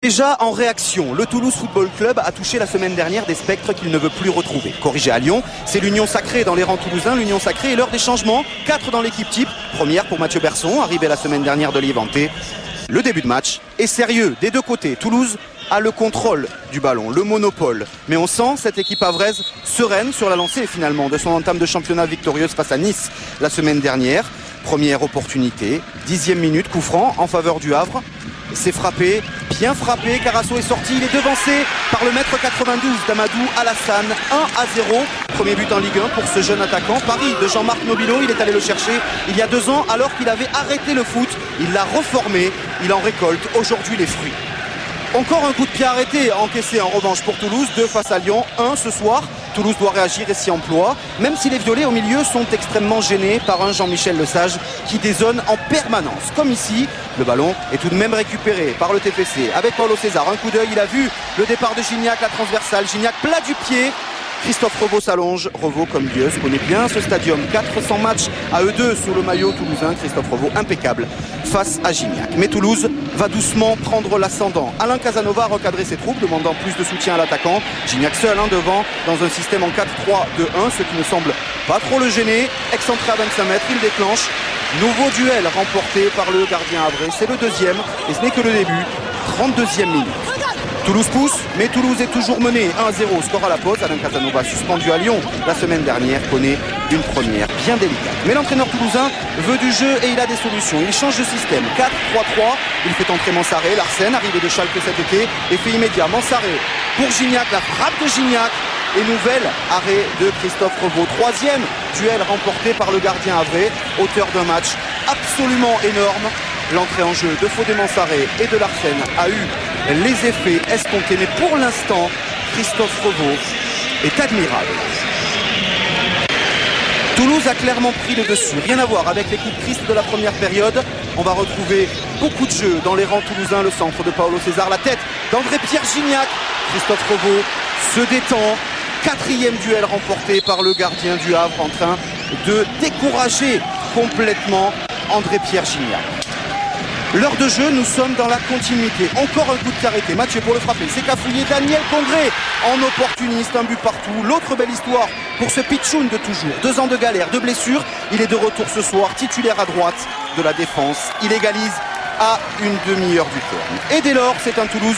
Déjà en réaction, le Toulouse Football Club a touché la semaine dernière des spectres qu'il ne veut plus retrouver. Corrigé à Lyon, c'est l'union sacrée dans les rangs toulousains, l'union sacrée est l'heure des changements. 4 dans l'équipe type, première pour Mathieu Berson, arrivé la semaine dernière de Levante. Le début de match est sérieux des deux côtés. Toulouse a le contrôle du ballon, le monopole. Mais on sent cette équipe havraise sereine sur la lancée finalement de son entame de championnat victorieuse face à Nice la semaine dernière. Première opportunité, 10e minute, coup franc en faveur du Havre. C'est frappé, bien frappé, Carasso est sorti, il est devancé par le mètre 92 d'Amadou Alassane, 1-0, premier but en Ligue 1 pour ce jeune attaquant. Paris de Jean-Marc Nobilo, il est allé le chercher il y a 2 ans alors qu'il avait arrêté le foot, il l'a reformé, il en récolte aujourd'hui les fruits. Encore un coup de pied arrêté encaissé en revanche pour Toulouse, 2 face à Lyon, 1 ce soir. Toulouse doit réagir et s'y emploie, même si les violets au milieu sont extrêmement gênés par un Jean-Michel Lesage qui dézone en permanence. Comme ici, le ballon est tout de même récupéré par le TFC avec Paulo César. Un coup d'œil, il a vu le départ de Gignac, la transversale. Gignac plat du pied. Christophe Revaux s'allonge. Revaux, comme Dieu, connaît bien ce stadium. 400 matchs à eux deux sous le maillot toulousain. Christophe Revaux impeccable face à Gignac. Mais Toulouse va doucement prendre l'ascendant. Alain Casanova a recadré ses troupes, demandant plus de soutien à l'attaquant. Gignac seul devant dans un système en 4-3-2-1, ce qui ne semble pas trop le gêner. Excentré à 25 mètres, il déclenche. Nouveau duel remporté par le gardien havrais. C'est le deuxième et ce n'est que le début. 32e minute. Toulouse pousse, mais Toulouse est toujours mené 1-0, score à la pause. Alain Casanova, suspendu à Lyon la semaine dernière, connaît une première bien délicate. Mais l'entraîneur toulousain veut du jeu et il a des solutions. Il change de système, 4-3-3, il fait entrer Mansaré, Larsen, arrivé de Schalke cet été, effet immédiat, Mansaré pour Gignac, la frappe de Gignac et nouvel arrêt de Christophe Revaux. 3e duel remporté par le gardien havrais, auteur d'un match absolument énorme. L'entrée en jeu de Fodé Mansaré et de Larsen a eu les effets escomptés, mais pour l'instant, Christophe Revaux est admirable. Toulouse a clairement pris le dessus, rien à voir avec l'équipe triste de la première période. On va retrouver beaucoup de jeux dans les rangs toulousains, le centre de Paulo César, la tête d'André-Pierre Gignac. Christophe Revaux se détend, 4e duel remporté par le gardien du Havre en train de décourager complètement André-Pierre Gignac. L'heure de jeu, nous sommes dans la continuité. Encore un coup de pied arrêté. Mathieu pour le frapper. C'est cafouillé. Daniel Congré en opportuniste. Un but partout. L'autre belle histoire pour ce pitchoun de toujours. 2 ans de galère, de blessures. Il est de retour ce soir. Titulaire à droite de la défense. Il égalise à une demi-heure du terme. Et dès lors, c'est un Toulouse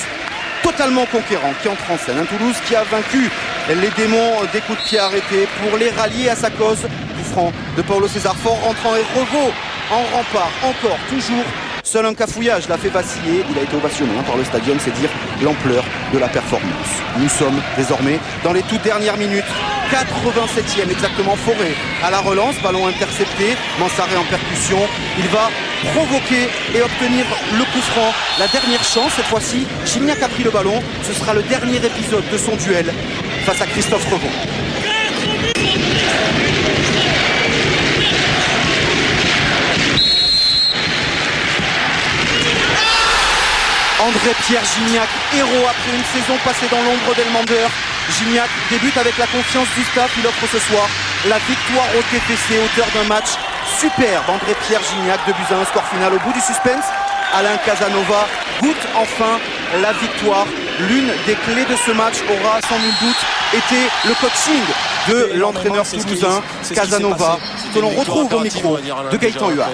totalement conquérant qui entre en scène. Un Toulouse qui a vaincu les démons des coups de pied arrêtés pour les rallier à sa cause. Coup franc de Paulo César. Fort rentrant et Revaux en rempart. Encore, toujours. Seul un cafouillage l'a fait vaciller, il a été ovationné par le stadium, c'est dire l'ampleur de la performance. Nous sommes désormais dans les toutes dernières minutes, 87e exactement, Forêt à la relance, ballon intercepté, Mansaré en percussion, il va provoquer et obtenir le coup franc, la dernière chance cette fois-ci. Gignac a pris le ballon, ce sera le dernier épisode de son duel face à Christophe Revaux. André-Pierre Gignac, héros après une saison passée dans l'ombre d'Elmander. Gignac débute avec la confiance du staff, il offre ce soir la victoire au TFC, auteur d'un match superbe. André-Pierre Gignac, 2-1, score final au bout du suspense. Alain Casanova goûte enfin la victoire. L'une des clés de ce match aura sans nul doute été le coaching de l'entraîneur toulousain Casanova, que l'on retrouve au micro de Gaëtan Huard.